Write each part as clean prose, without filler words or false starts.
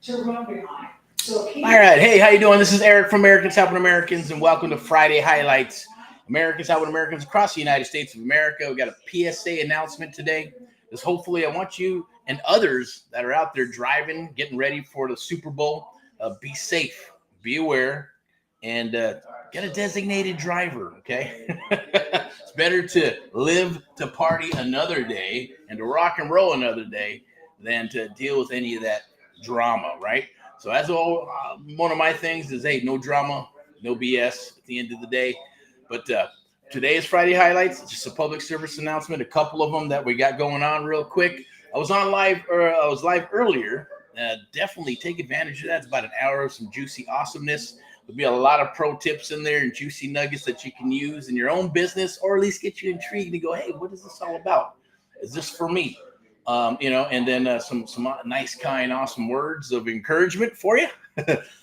to run behind. So All right. Hey, how you doing? This is Eric from Americans Helping Americans, and welcome to Friday Highlights. Americans Helping Americans across the United States of America. We got a PSA announcement today. This hopefully I want you and others that are out there driving, getting ready for the Super Bowl, be safe, be aware, and get a designated driver. Okay, it's better to live to party another day and to rock and roll another day than to deal with any of that drama, right? So that's all. One of my things is, hey, no drama, no BS at the end of the day. But today is Friday Highlights. It's just a public service announcement. A couple of them that we got going on real quick. I was live earlier. Definitely take advantage of that. It's about an hour of some juicy awesomeness. There'll be a lot of pro tips in there and juicy nuggets that you can use in your own business, or at least get you intrigued and go, hey, what is this all about? Is this for me? And then some nice, kind, awesome words of encouragement for you.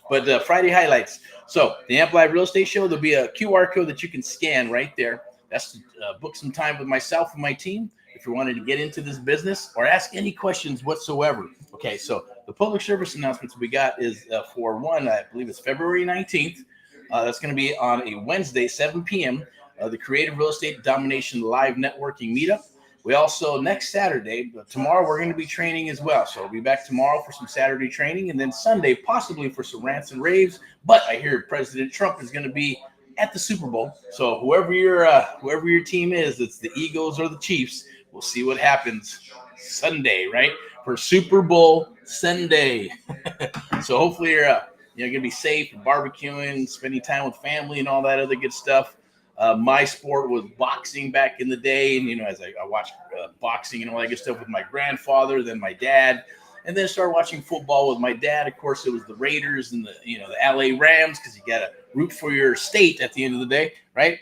But Friday Highlights. So the Amp Live Real Estate Show, there'll be a QR code that you can scan right there. That's to book some time with myself and my team if you wanted to get into this business or ask any questions whatsoever. Okay, so the public service announcements we got is for one, I believe it's February 19th. That's going to be on a Wednesday, 7 p.m., the Creative Real Estate Domination Live Networking Meetup. We also, next Saturday, but tomorrow we're going to be training as well. So we'll be back tomorrow for some Saturday training, and then Sunday possibly for some rants and raves. But I hear President Trump is going to be at the Super Bowl. So whoever your team is, it's the Eagles or the Chiefs, we'll see what happens Sunday, right? For Super Bowl Sunday. So hopefully you're going to be safe and barbecuing, spending time with family and all that other good stuff. My sport was boxing back in the day, and as I watched boxing and all that good stuff with my grandfather, then my dad, and then started watching football with my dad. Of course, it was the Raiders and the LA Rams, because you got to root for your state at the end of the day, right?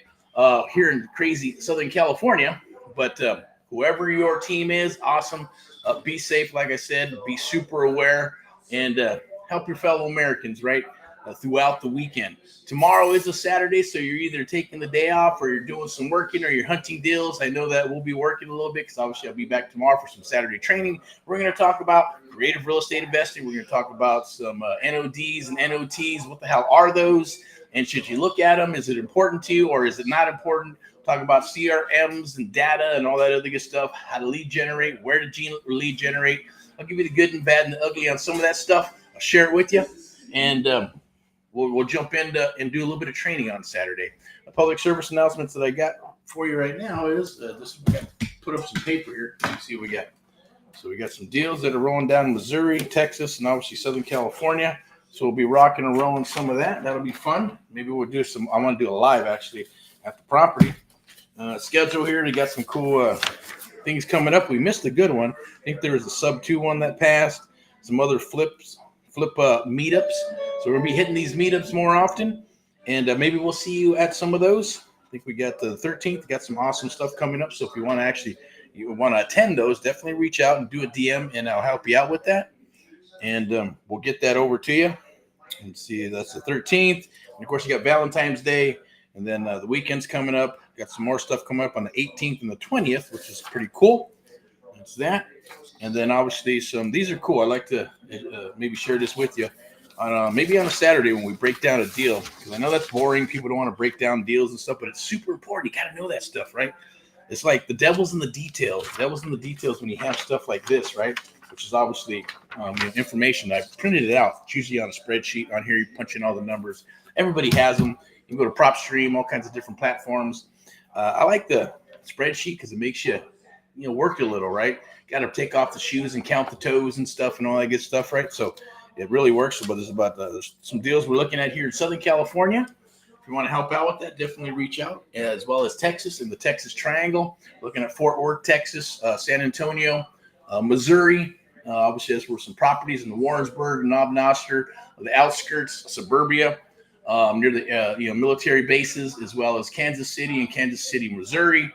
Here in crazy Southern California, but whoever your team is, awesome. Be safe, like I said, be super aware, and help your fellow Americans, right? Throughout the weekend. Tomorrow is a Saturday, so you're either taking the day off or you're doing some working or you're hunting deals. I know that we'll be working a little bit because obviously I'll be back tomorrow for some Saturday training. We're going to talk about creative real estate investing. We're going to talk about some NODs and NOTs. What the hell are those? And should you look at them? Is it important to you or is it not important? Talk about CRMs and data and all that other good stuff, how to lead generate, where to lead generate. I'll give you the good and bad and the ugly on some of that stuff. I'll share it with you. And we'll jump in and do a little bit of training on Saturday. The public service announcements that I got for you right now is this. We got put up some paper here. Let's see what we got. So we got some deals that are rolling down Missouri, Texas, and obviously Southern California. So we'll be rocking and rolling some of that. That'll be fun. Maybe we'll do some. I want to do a live actually at the property. Schedule here. We got some cool things coming up. We missed a good one. I think there was a sub 2 one that passed. Some other flip meetups. So we're going to be hitting these meetups more often, and maybe we'll see you at some of those. I think we got the 13th, got some awesome stuff coming up. So if you want to attend those, definitely reach out and do a DM, and I'll help you out with that. And we'll get that over to you. And see, that's the 13th. And of course, you got Valentine's Day, and then the weekend's coming up. Got some more stuff coming up on the 18th and the 20th, which is pretty cool. That's that. And then obviously these are cool. I'd like to maybe share this with you maybe on a Saturday when we break down a deal, because I know that's boring. People don't want to break down deals and stuff, but it's super important. You got to know that stuff, right? It's like the devil's in the details. The devil's in the details when you have stuff like this, right? Which is obviously information. I printed it out. It's usually on a spreadsheet. On here, you punch in all the numbers. Everybody has them. You can go to PropStream, all kinds of different platforms. I like the spreadsheet because it makes you work a little, right? Got to take off the shoes and count the toes and stuff and all that good stuff, right? So it really works. But there's some deals we're looking at here in Southern California. If you want to help out with that, definitely reach out, as well as Texas and the Texas Triangle. Looking at Fort Worth, Texas, San Antonio, Missouri. Obviously, that's where some properties in the Warrensburg, Knob Noster, the outskirts, suburbia, near the military bases, as well as Kansas City and Kansas City, Missouri.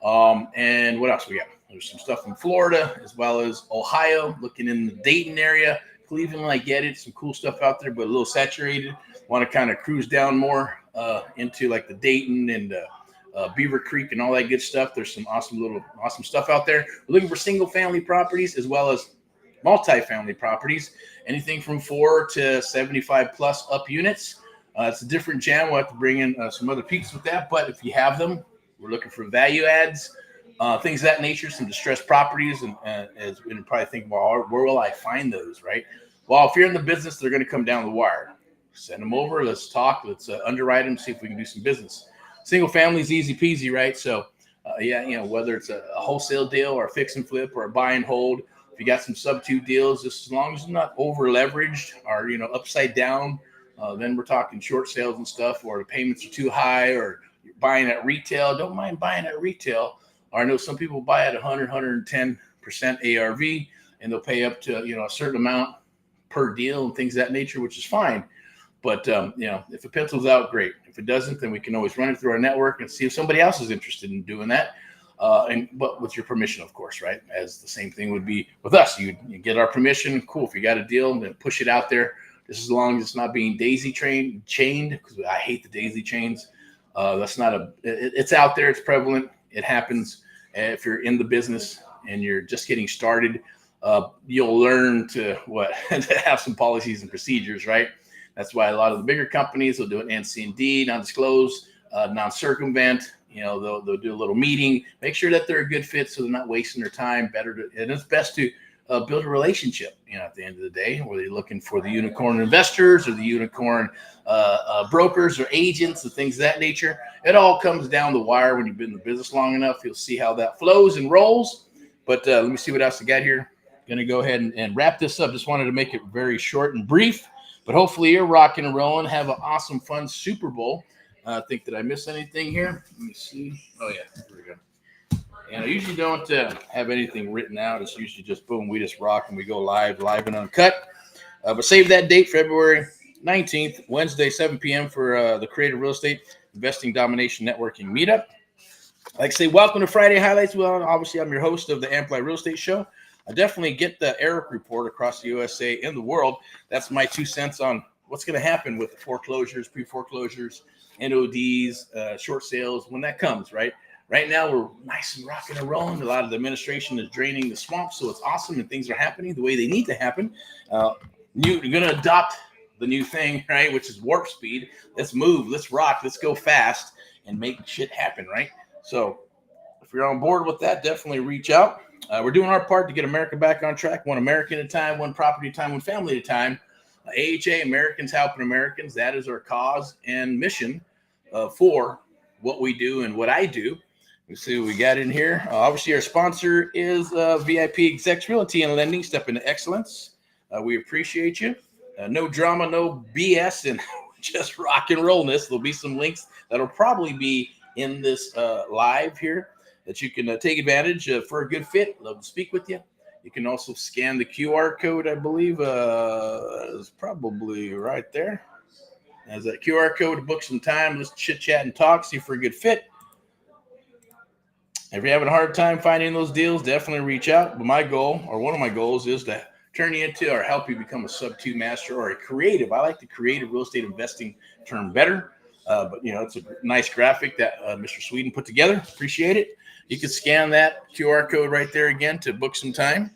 And what else we got? There's some stuff in Florida, as well as Ohio, looking in the Dayton area. Cleveland, I get it. Some cool stuff out there, but a little saturated. Want to kind of cruise down more into like the Dayton and Beaver Creek and all that good stuff. There's some awesome stuff out there. We're looking for single family properties as well as multi-family properties. anything from 4 to 75 plus up units. It's a different jam. We'll have to bring in some other peaks with that. But if you have them, we're looking for value adds, things of that nature, some distressed properties. And probably think, well, where will I find those, right? Well, if you're in the business, they're going to come down the wire. Send them over. Let's talk. Let's underwrite them, see if we can do some business. Single family is easy peasy, right? So, whether it's a wholesale deal or a fix and flip or a buy and hold, if you got some sub-2 deals, just as long as you're not over leveraged or, upside down, then we're talking short sales and stuff, or the payments are too high, or you're buying at retail. Don't mind buying at retail. Or I know some people buy at 100, 110% ARV, and they'll pay up to, a certain amount per deal and things of that nature, which is fine. But, if it pencils out, great. If it doesn't, then we can always run it through our network and see if somebody else is interested in doing that. But with your permission, of course, right? As the same thing would be with us. You get our permission. Cool. If you got a deal, then push it out there. Just as long as it's not being daisy chained, because I hate the daisy chains. That's not it's out there. It's prevalent. It happens. If you're in the business and you're just getting started, you'll learn to to have some policies and procedures, right? That's why a lot of the bigger companies will do an NC&D, non-disclose, non-circumvent. They'll do a little meeting, make sure that they're a good fit, so they're not wasting their time. And it's best to build a relationship. At the end of the day, whether you're looking for the unicorn investors or the unicorn brokers or agents and things of that nature, it all comes down the wire. When you've been in the business long enough, you'll see how that flows and rolls. But let me see what else I got here. Going to go ahead and wrap this up. Just wanted to make it very short and brief. But hopefully you're rocking and rolling. Have an awesome, fun Super Bowl. I think, did I miss anything here? Let me see. Oh, yeah. Here we go. And I usually don't have anything written out. It's usually just, boom, we just rock and we go live and uncut. But save that date, February 19th, Wednesday, 7 p.m. for the Creative Real Estate Investing Domination Networking Meetup. Like I say, welcome to Friday Highlights. Well, obviously, I'm your host of the Amplify Real Estate Show. I definitely get the Erick Report across the USA and the world. That's my 2 cents on what's going to happen with the foreclosures, pre-foreclosures, NODs, short sales, when that comes, right? Right now, we're nice and rocking and rolling. A lot of the administration is draining the swamp, so it's awesome, and things are happening the way they need to happen. You're going to adopt the new thing, right, which is warp speed. Let's move, let's rock, let's go fast and make shit happen, right? So if you're on board with that, definitely reach out. We're doing our part to get America back on track, one American at a time, one property at a time, one family at a time. AHA, Americans Helping Americans, that is our cause and mission for what we do and what I do. Let's see what we got in here. Obviously, our sponsor is VIP Execs Realty and Lending, Step into Excellence. We appreciate you. No drama, no BS, and just rock and rollness. There'll be some links that'll probably be in this live here that you can take advantage of for a good fit. Love to speak with you. You can also scan the QR code, I believe, is probably right there. As that QR code to book some time, let's chit chat and talk, see for a good fit. If you're having a hard time finding those deals, definitely reach out. But my goal, or one of my goals, is to turn you into or help you become a sub-2 master or a creative. I like the creative real estate investing term better. But, it's a nice graphic that Mr. Sweden put together. Appreciate it. You can scan that QR code right there again to book some time.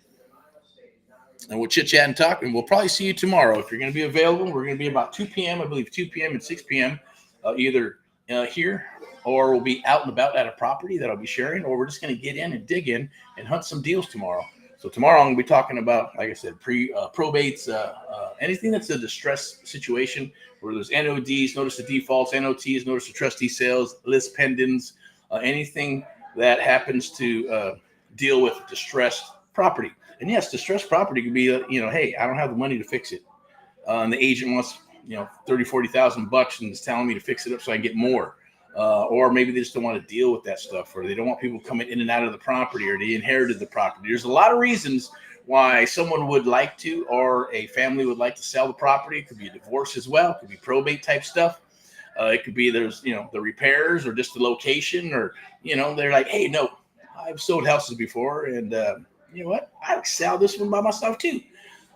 And we'll chit chat and talk. And we'll probably see you tomorrow. If you're going to be available, we're going to be about 2 p.m., I believe 2 p.m. and 6 p.m. Either here, or we'll be out and about at a property that I'll be sharing, or we're just going to get in and dig in and hunt some deals tomorrow. So tomorrow I'm going to be talking about, like I said, probates, anything that's a distress situation where there's NODs, notice the defaults, NOTs, notice the trustee sales, list pendants, anything that happens to deal with distressed property. And yes, distressed property could be, hey, I don't have the money to fix it. And the agent wants, $30,000-$40,000 and is telling me to fix it up so I can get more. Or maybe they just don't want to deal with that stuff, or they don't want people coming in and out of the property, or they inherited the property. There's a lot of reasons why someone would like to, or a family would like to sell the property. It could be a divorce as well. It could be probate type stuff. It could be there's, the repairs or just the location, or, they're like, hey, no, I've sold houses before, and you know what? I'd sell this one by myself too.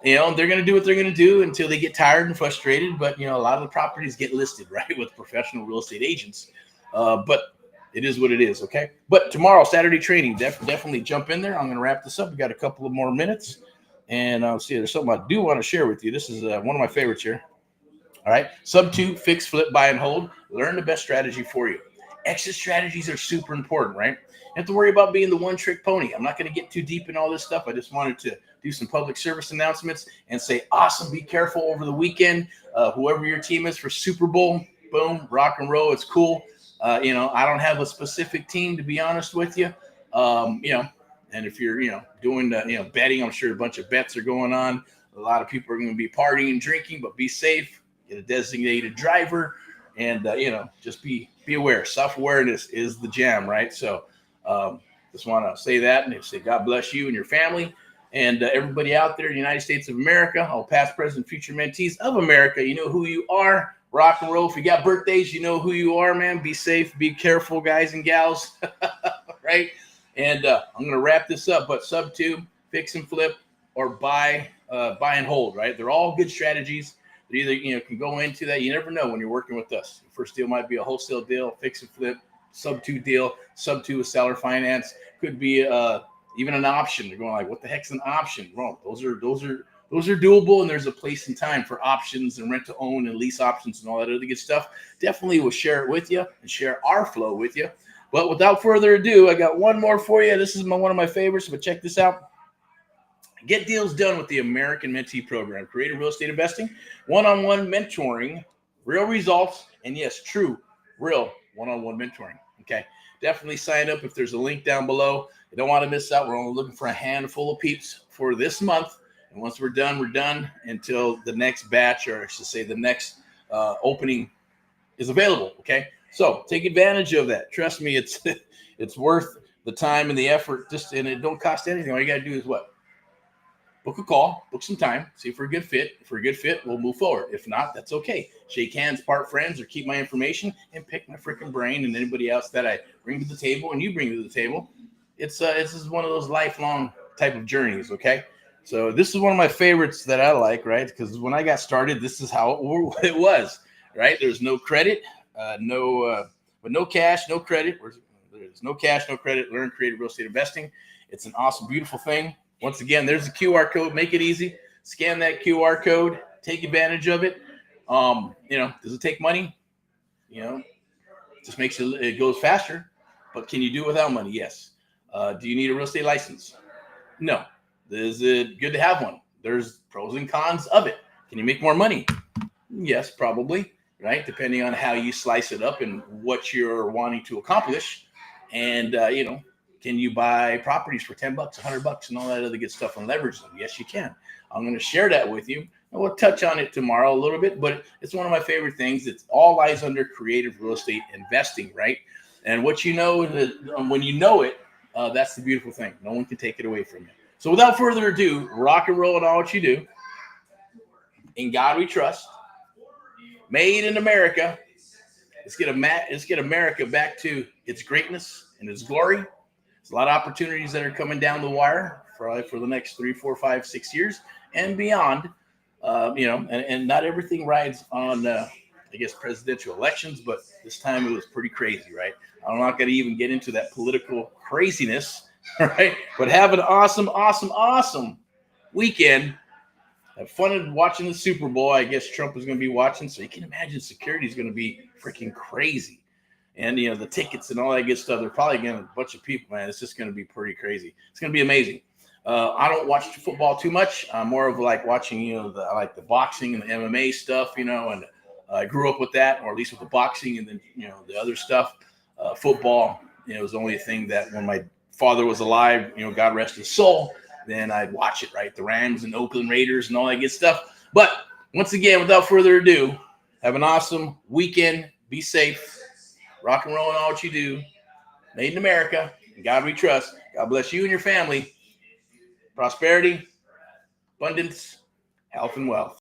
They're going to do what they're going to do until they get tired and frustrated. But, a lot of the properties get listed, right, with professional real estate agents. But it is what it is, okay? But tomorrow, Saturday training, definitely jump in there. I'm going to wrap this up. We got a couple of more minutes. And I'll see, there's something I do want to share with you. This is one of my favorites here. All right. Sub 2, fix, flip, buy, and hold. Learn the best strategy for you. Exit strategies are super important, right? You have to worry about being the one-trick pony. I'm not going to get too deep in all this stuff. I just wanted to do some public service announcements and say, awesome, be careful over the weekend. Whoever your team is for Super Bowl, boom, rock and roll. It's cool. I don't have a specific team, to be honest with you. And if you're, doing the, betting, I'm sure a bunch of bets are going on. A lot of people are going to be partying and drinking, but be safe. Get a designated driver, and just be aware. Self-awareness is the jam, right? So just want to say that, and say God bless you and your family, and everybody out there in the United States of America, all past, present, future mentees of America. You know who you are. Rock and roll. If you got birthdays, you know who you are, man. Be safe. Be careful, guys and gals. Right? And I'm going to wrap this up, but sub 2, fix and flip, or buy and hold, right? They're all good strategies. That either, can go into that. You never know when you're working with us. Your first deal might be a wholesale deal, fix and flip, sub 2 deal, sub 2 with seller finance. Could be even an option. They're going like, what the heck's an option? Wrong. Those are doable, and there's a place and time for options and rent to own and lease options and all that other good stuff. Definitely will share it with you and share our flow with you. But without further ado, I got one more for you. This is one of my favorites, but check this out. Get deals done with the American Mentee Program. Creative real estate investing, one-on-one mentoring, real results, and yes, true, real one-on-one mentoring. Okay, definitely sign up if there's a link down below. You don't want to miss out. We're only looking for a handful of peeps for this month. And once we're done until the next batch, or I should say the next opening is available. Okay, so take advantage of that. Trust me, it's worth the time and the effort. And it don't cost anything. All you got to do is what? Book a call, book some time, see if we're a good fit. If we're a good fit, we'll move forward. If not, that's okay. Shake hands, part friends, or keep my information and pick my freaking brain and anybody else that I bring to the table and you bring to the table. This is one of those lifelong type of journeys, okay? So this is one of my favorites that I like, right? Because when I got started, this is how it was, right? There's no credit, but no cash, no credit. There's no cash, no credit. Learn creative real estate investing. It's an awesome, beautiful thing. Once again, there's a QR code. Make it easy. Scan that QR code. Take advantage of it. Does it take money? Just makes it goes faster. But can you do it without money? Yes. Do you need a real estate license? No. Is it good to have one? There's pros and cons of it. Can you make more money? Yes, probably. Right, depending on how you slice it up and what you're wanting to accomplish, and can you buy properties for $10, $100, and all that other good stuff and leverage them? Yes, you can. I'm going to share that with you. And we'll touch on it tomorrow a little bit, but it's one of my favorite things. It all lies under creative real estate investing, right? And what you know, when you know it, that's the beautiful thing. No one can take it away from you. So without further ado, rock and roll in all what you do. In God we trust. Made in America. Let's get America back to its greatness and its glory. There's a lot of opportunities that are coming down the wire for the next 3, 4, 5, 6 years and beyond. And not everything rides on, presidential elections, but this time it was pretty crazy, right? I'm not going to even get into that political craziness, right? But have an awesome, awesome, awesome weekend. Have fun watching the Super Bowl. I guess Trump is going to be watching, so you can imagine security is going to be freaking crazy. And, the tickets and all that good stuff, they're probably going to, a bunch of people, man, it's just going to be pretty crazy. It's going to be amazing. I don't watch football too much. I'm more of like watching, I like the boxing and the MMA stuff, and I grew up with that, or at least with the boxing, and then, the other stuff. Football, was the only thing that when my father was alive, God rest his soul, then I'd watch it, right? The Rams and Oakland Raiders and all that good stuff. But once again, without further ado, have an awesome weekend. Be safe. Rock and roll in all what you do. Made in America. In God we trust. God bless you and your family. Prosperity, abundance, health, and wealth.